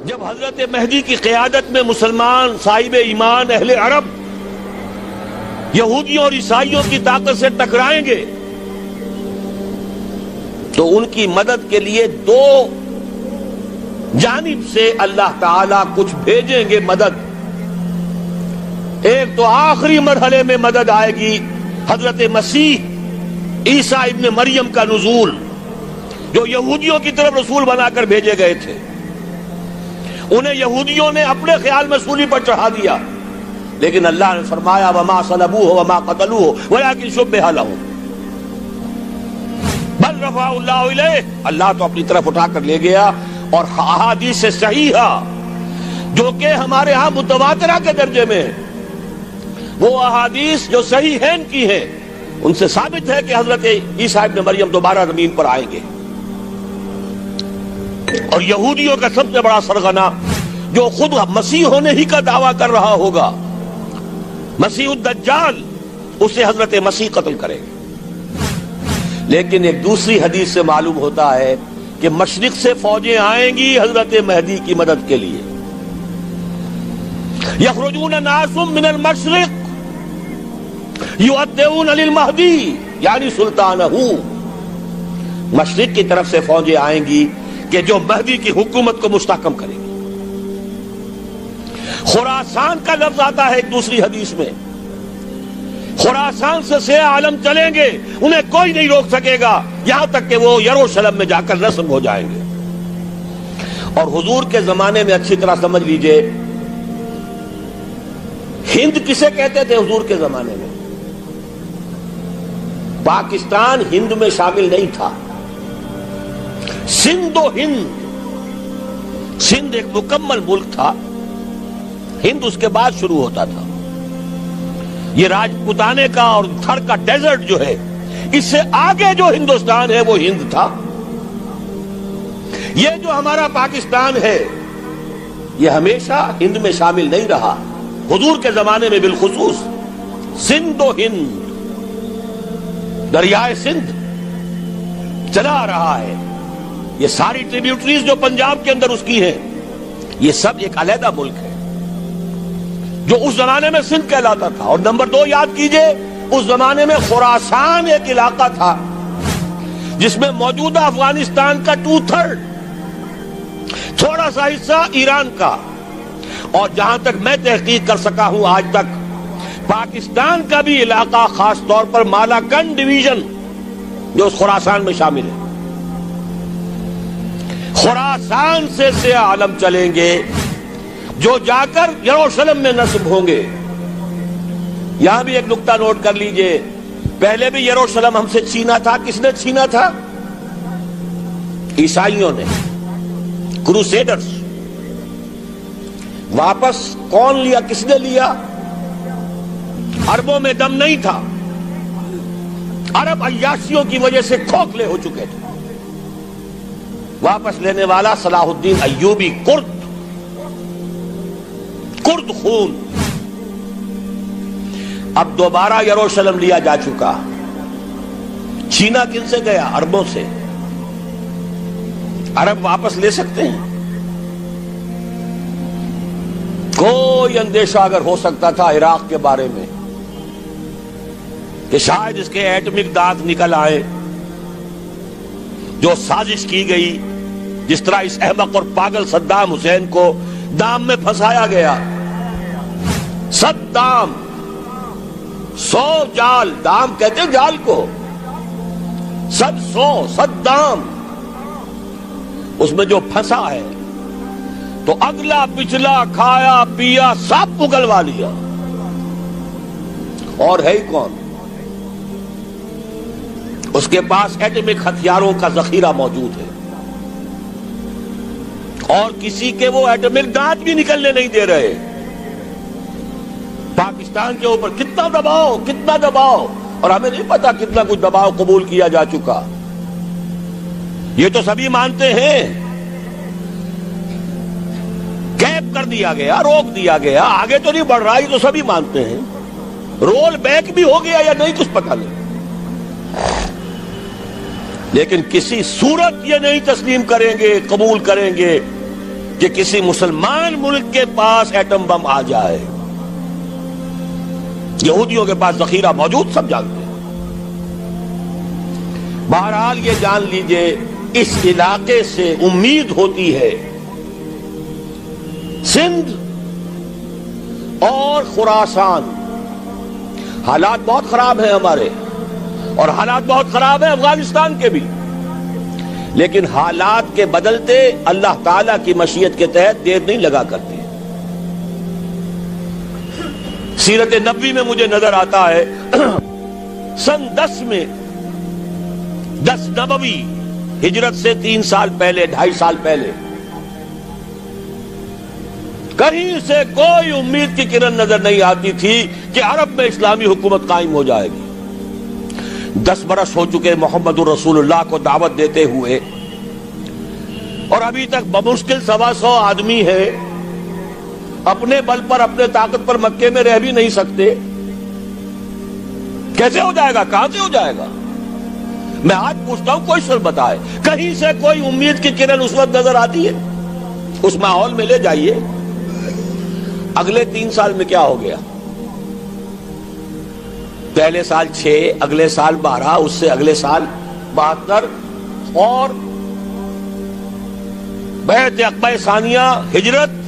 جب حضرت مہدی کی قیادت میں مسلمان صاحب ایمان اہل عرب یہودیوں اور عیسائیوں کی طاقت سے ٹکرائیں گے تو ان کی مدد کے لیے دو جانب سے اللہ تعالیٰ کچھ بھیجیں گے مدد. ایک تو آخری مرحلے میں مدد آئے گی حضرت مسیح عیسیٰ ابن مریم کا نزول، جو یہودیوں کی طرف رسول بنا کر بھیجے گئے تھے. انہیں یہودیوں نے اپنے خیال میں سولی پر چڑھا دیا، لیکن اللہ نے فرمایا وما صلبوہ وما قتلوہ ولکن شبہ لہم بل رفعہ اللہ الیہ. اللہ تو اپنی طرف اٹھا کر لے گیا. اور احادیث صحیحہ جو کہ ہمارے ہاں متواترہ کے درجے میں وہ احادیث جو صحیحین کی ہیں ان سے ثابت ہے کہ حضرت عیسیٰ ابن مریم دوبارہ زمین پر آئیں گے. اور یہودیوں کا سب سے بڑا سرغنہ جو خود مسیح ہونے ہی کا دعویٰ کر رہا ہوگا، مسیح الدجال، اسے حضرت مسیح قتل کرے گے. لیکن ایک دوسری حدیث سے معلوم ہوتا ہے کہ مشرق سے فوجیں آئیں گی حضرت مہدی کی مدد کے لیے. یخرجون ناس من المشرق یؤدون للمہدی یعنی سلطانہ. مشرق کی طرف سے فوجیں آئیں گی کہ جو مہدی کی حکومت کو مستحکم کریں گی. خراسان کا لفظ آتا ہے ایک دوسری حدیث میں. خراسان سے سیاہ عالم چلیں گے، انہیں کوئی نہیں روک سکے گا یہاں تک کہ وہ یروشلم میں جا کر نصب ہو جائیں گے. اور حضور کے زمانے میں اچھی طرح سمجھ لیجئے، ہند کسے کہتے تھے حضور کے زمانے میں؟ پاکستان ہند میں شامل نہیں تھا. سندھ و ہند، سندھ ایک مکمل ملک تھا، ہند اس کے بعد شروع ہوتا تھا. یہ راجپوتانے کا اور تھر کا ڈیزرٹ جو ہے، اس سے آگے جو ہندوستان ہے وہ ہند تھا. یہ جو ہمارا پاکستان ہے یہ ہمیشہ ہند میں شامل نہیں رہا. حضور کے زمانے میں بالخصوص سندھ و ہند، دریائے سندھ چلا رہا ہے. یہ ساری ٹریبیوٹریز جو پنجاب کے اندر اس کی ہیں، یہ سب ایک علیحدہ ملک ہے جو اس زمانے میں سندھ کہلاتا تھا. اور نمبر 2 یاد کیجئے، اس زمانے میں خراسان ایک علاقہ تھا جس میں موجودہ افغانستان کا 2/3، تھوڑا سا حصہ ایران کا، اور جہاں تک میں تحقیق کر سکا ہوں آج تک پاکستان کا بھی علاقہ، خاص طور پر مالاکنڈ ڈویژن جو اس خراسان میں شامل ہے. خراسان سے سیاہ عالم چلیں گے جو جا کر یروشلم میں نصب ہوں گے. یہاں بھی ایک نقطہ نوٹ کر لیجئے، پہلے بھی یروشلم ہم سے چھینا تھا. کس نے چھینا تھا؟ عیسائیوں نے، کروسیڈرز. واپس کون لیا؟ کس نے لیا؟ عربوں میں دم نہیں تھا، عرب عیاشیوں کی وجہ سے کھوکھلے ہو چکے تھے. واپس لینے والا صلاح الدین ایوبی، کرد خون. اب دوبارہ یروشلم لیا جا چکا. چھینا کن سے گیا؟ عربوں سے. عرب واپس لے سکتے ہیں؟ کوئی اندیشہ اگر ہو سکتا تھا عراق کے بارے میں کہ شاید اس کے ایٹمک دانت نکل آئے، جو سازش کی گئی، جس طرح اس احمق اور پاگل صدام حسین کو دام میں پھنسایا گیا. صدام 100 جال، دام کہتے ہیں جال کو، 100 اس میں جو پھنسا ہے تو اگلا پچھلا کھایا پیا سب اگلوا لیا. اور ہے ہی کون؟ اس کے پاس ایٹمک ہتھیاروں کا ذخیرہ موجود ہے، اور کسی کے وہ ایٹمک دانت بھی نکلنے نہیں دے رہے. پاکستان کے اوپر کتنا دباؤ، اور ہمیں نہیں پتا کتنا کچھ دباؤ قبول کیا جا چکا. یہ تو سبھی مانتے ہیں. کیپ کر دیا گیا، روک دیا گیا، آگے تو نہیں بڑھ رہا، یہ تو سبھی مانتے ہیں. رول بیک بھی ہو گیا یا نہیں کچھ پتہ نہیں، لیکن کسی صورت یہ نہیں تسلیم کریں گے، قبول کریں گے کہ کسی مسلمان ملک کے پاس ایٹم بم آ جائے. یہودیوں کے پاس ذخیرہ موجود، سب جانتے ہیں. بہرحال یہ جان لیجئے اس علاقے سے امید ہوتی ہے سندھ اور خراسان. حالات بہت خراب ہیں ہمارے، اور حالات بہت خراب ہیں افغانستان کے بھی، لیکن حالات کے بدلتے اللہ تعالیٰ کی مشیت کے تحت دیر نہیں لگا کرتے. سیرت نبوی میں مجھے نظر آتا ہے سن 10 میں 10 نبوی ہجرت سے 3 سال پہلے 2.5 سال پہلے کہیں سے کوئی امید کی کرن نظر نہیں آتی تھی کہ عرب میں اسلامی حکومت قائم ہو جائے گی. 10 برس ہو چکے محمد الرسول اللہ کو دعوت دیتے ہوئے، اور ابھی تک بمشکل 125 آدمی ہے. اپنے بل پر اپنے طاقت پر مکے میں رہ بھی نہیں سکتے. کیسے ہو جائے گا؟ کہاں سے ہو جائے گا؟ میں آج پوچھتا ہوں، کوئی سر بتائے کہیں سے کوئی امید کی کرن اس وقت نظر آتی ہے؟ اس ماحول میں لے جائیے. اگلے 3 سال میں کیا ہو گیا؟ پہلے سال 6، اگلے سال 12، اس سے اگلے سال 72، اور بیعت عقبہ ثانیہ ہجرت،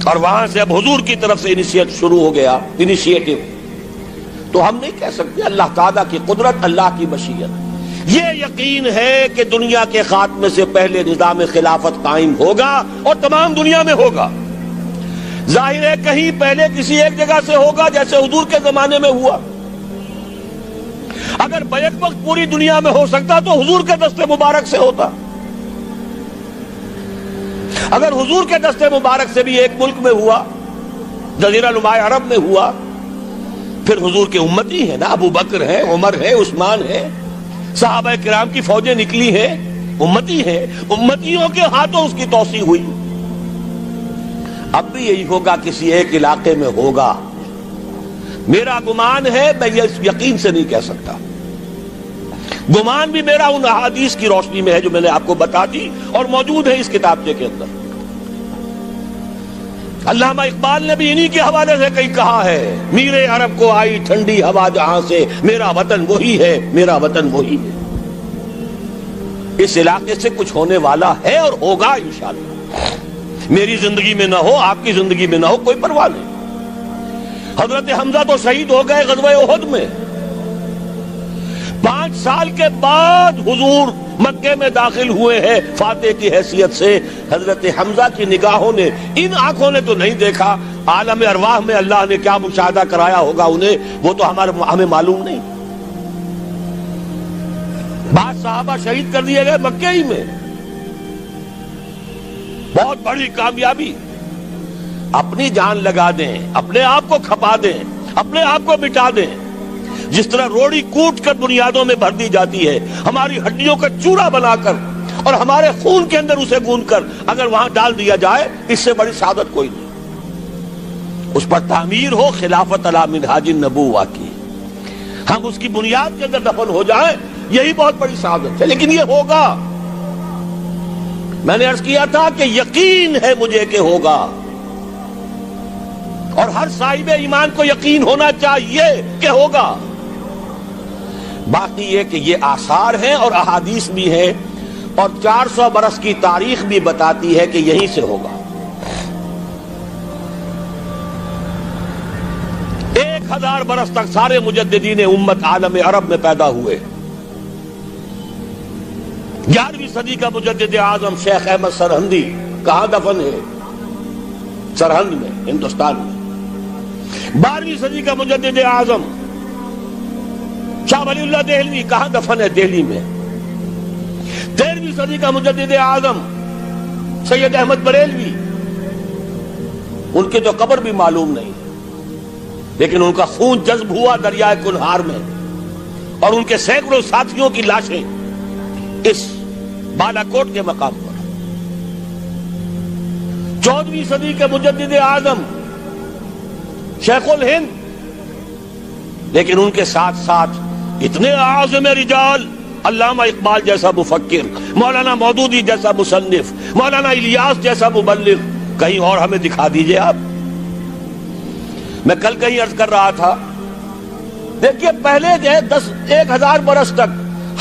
اور وہاں سے اب حضور کی طرف سے انیشیٹ شروع ہو گیا، انیشیٹو. تو ہم نہیں کہہ سکتے اللہ تعالیٰ کی قدرت، اللہ کی مشیت. یہ یقین ہے کہ دنیا کے خاتمے سے پہلے نظام خلافت قائم ہوگا، اور تمام دنیا میں ہوگا. ظاہر ہے کہیں پہلے کسی ایک جگہ سے ہوگا، جیسے حضور کے زمانے میں ہوا. اگر بیک وقت پوری دنیا میں ہو سکتا تو حضور کے دست مبارک سے ہوتا. اگر حضور کے دست مبارک سے بھی ایک ملک میں ہوا، جزیرہ نما عرب میں ہوا، پھر حضور کے امتی ہیں نا، ابو بکر ہے، عمر ہے، عثمان ہے، صحابہ کرام کی فوجیں نکلی ہیں، امتی ہیں، امتیوں کے ہاتھوں اس کی توسیع ہوئی. اب بھی یہی ہوگا، کسی ایک علاقے میں ہوگا. میرا گمان ہے، میں یہ یقین سے نہیں کہہ سکتا. گمان بھی میرا ان احادیث کی روشنی میں ہے جو میں نے آپ کو بتا دی اور موجود ہے اس کتابچے کے اندر. علامہ اقبال نے بھی انہی کے حوالے سے کئی کہا ہے، میرے عرب کو آئی ٹھنڈی ہوا جہاں سے، میرا وطن وہی ہے، میرا وطن وہی ہے. اس علاقے سے کچھ ہونے والا ہے اور ہوگا انشاءاللہ. میری زندگی میں نہ ہو، آپ کی زندگی میں نہ ہو، کوئی پرواہ نہیں. حضرت حمزہ تو شہید ہو گئے غزوہ احد میں. 5 سال کے بعد حضور مکے میں داخل ہوئے ہیں فاتح کی حیثیت سے. حضرت حمزہ کی نگاہوں نے، ان آنکھوں نے تو نہیں دیکھا، عالم ارواح میں اللہ نے کیا مشاہدہ کرایا ہوگا انہیں، وہ تو ہمیں معلوم نہیں. بعض صحابہ شہید کر دیے گئے مکے ہی میں. بہت بڑی کامیابی. اپنی جان لگا دیں، اپنے آپ کو کھپا دیں، اپنے آپ کو مٹا دیں. جس طرح روڑی کوٹ کر بنیادوں میں بھر دی جاتی ہے، ہماری ہڈیوں کا چورا بنا کر اور ہمارے خون کے اندر اسے گون کر اگر وہاں ڈال دیا جائے، اس سے بڑی سعادت کوئی نہیں. اس پر تعمیر ہو خلافت علی منہاج النبوہ کی، ہم اس کی بنیاد کے اندر دفن ہو جائیں، یہی بہت بڑی سعادت ہے. لیکن یہ ہوگا. میں نے عرض کیا تھا کہ یقین ہے مجھے کہ ہوگا، اور ہر صاحب ایمان کو یقین ہونا چاہیے کہ ہوگا. باقی یہ کہ یہ آثار ہیں اور احادیث بھی ہیں، اور 400 برس کی تاریخ بھی بتاتی ہے کہ یہیں سے ہوگا. 1000 برس تک سارے مجددین امت عالم عرب میں پیدا ہوئے. 11ویں صدی کا مجدد اعظم شیخ احمد سرہندی کہاں دفن ہے؟ سرہند میں، ہندوستان میں. 12ویں صدی کا مجدد اعظم شاہ ولی اللہ دہلوی کہاں دفن ہے؟ دہلی میں. 13ویں صدی کا مجدد اعظم سید احمد بریلوی، ان کی تو قبر بھی معلوم نہیں، لیکن ان کا خون جذب ہوا دریائے کنہار میں، اور ان کے سینکڑوں ساتھیوں کی لاشیں اس بالا کوٹ کے مقام پر. 14ویں صدی کے مجدد اعظم شیخ الہند، لیکن ان کے ساتھ ساتھ اتنے اعظم رجال علامہ اقبال جیسا مفکر، مولانا مودودی جیسا مصنف، مولانا الیاس جیسا مبلغ کہیں اور ہمیں دکھا دیجئے آپ۔ میں کل کہیں عرض کر رہا تھا، دیکھیے پہلے 1000 برس تک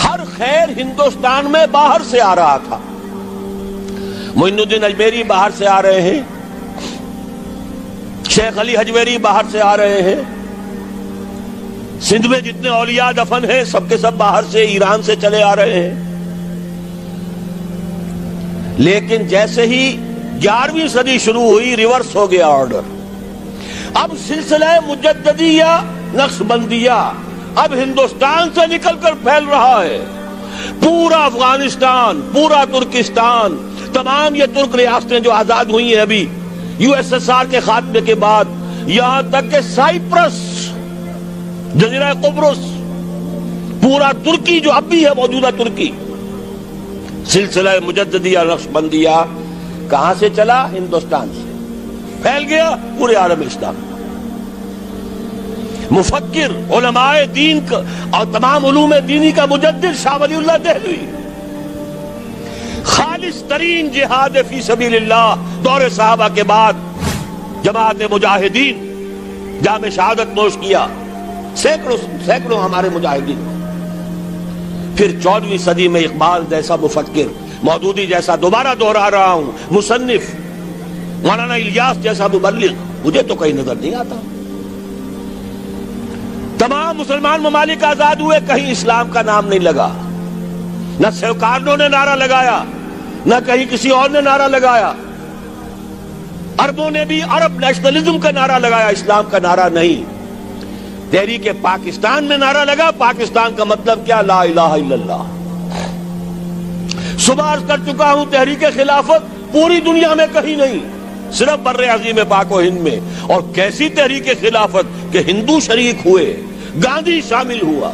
ہر خیر ہندوستان میں باہر سے آ رہا تھا۔ معین الدین اجمیری باہر سے آ رہے ہیں، شیخ علی حجویری باہر سے آ رہے ہیں، سندھ میں جتنے اولیاء دفن ہیں سب کے سب باہر سے، ایران سے چلے آ رہے ہیں۔ لیکن جیسے ہی 11ویں صدی شروع ہوئی، ریورس ہو گیا آرڈر۔ اب سلسلہ مجددیہ نقشبندیہ اب ہندوستان سے نکل کر پھیل رہا ہے۔ پورا افغانستان، پورا ترکستان، تمام یہ ترک ریاستیں جو آزاد ہوئی ہیں ابھی USSR کے خاتمے کے بعد، یہاں تک کہ سائپرس، جزیرہ قبرص، پورا ترکی جو اب بھی ہے موجودہ ترکی، سلسلہ مجددیہ نقشبندیہ کہاں سے چلا؟ ہندوستان سے پھیل گیا پورے عالم اسلام۔ مفکر، علماء دین کا اور تمام علوم دینی کا مجدد شاہ ولی اللہ دہلوی، خالص ترین جہاد فی سبیل اللہ دور صحابہ کے بعد جماعت مجاہدین جام شہادت نوش کیا، سینکڑوں ہمارے مجاہدین۔ پھر 14ویں صدی میں اقبال جیسا مفکر، مودودی جیسا، دوبارہ دوہرا رہا ہوں، مصنف، مولانا الیاس جیسا مبلغ مجھے تو کہیں نظر نہیں آتا۔ تمام مسلمان ممالک آزاد ہوئے، کہیں اسلام کا نام نہیں لگا، نہ سیوکارنوں نے نعرہ لگایا، نہ کہیں کسی اور نے نعرہ لگایا۔ عربوں نے بھی عرب نیشنلزم کا نعرہ لگایا، اسلام کا نعرہ نہیں۔ تحریک پاکستان میں نعرہ لگا، پاکستان کا مطلب کیا؟ لا الہ الا اللہ۔ صبح عرض کر چکا ہوں، تحریک خلافت پوری دنیا میں کہیں نہیں، صرف بر عظیم پاک و ہند میں۔ اور کیسی تحریک خلافت کہ ہندو شریک ہوئے، گاندھی شامل ہوا،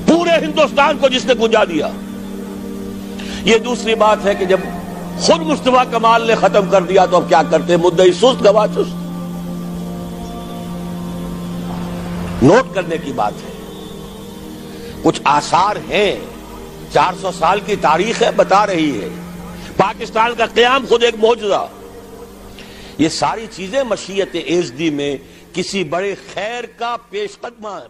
پورے ہندوستان کو جس نے گنجا دیا۔ یہ دوسری بات ہے کہ جب خود مصطفیٰ کمال نے ختم کر دیا تو اب کیا کرتے؟ مدعی سست گواہ چست۔ نوٹ کرنے کی بات ہے، کچھ آثار ہیں، 400 سال کی تاریخ ہے، بتا رہی ہے پاکستان کا قیام خود ایک معجزہ۔ یہ ساری چیزیں مشیت ایزدی میں کسی بڑے خیر کا پیش قدمہ ہے،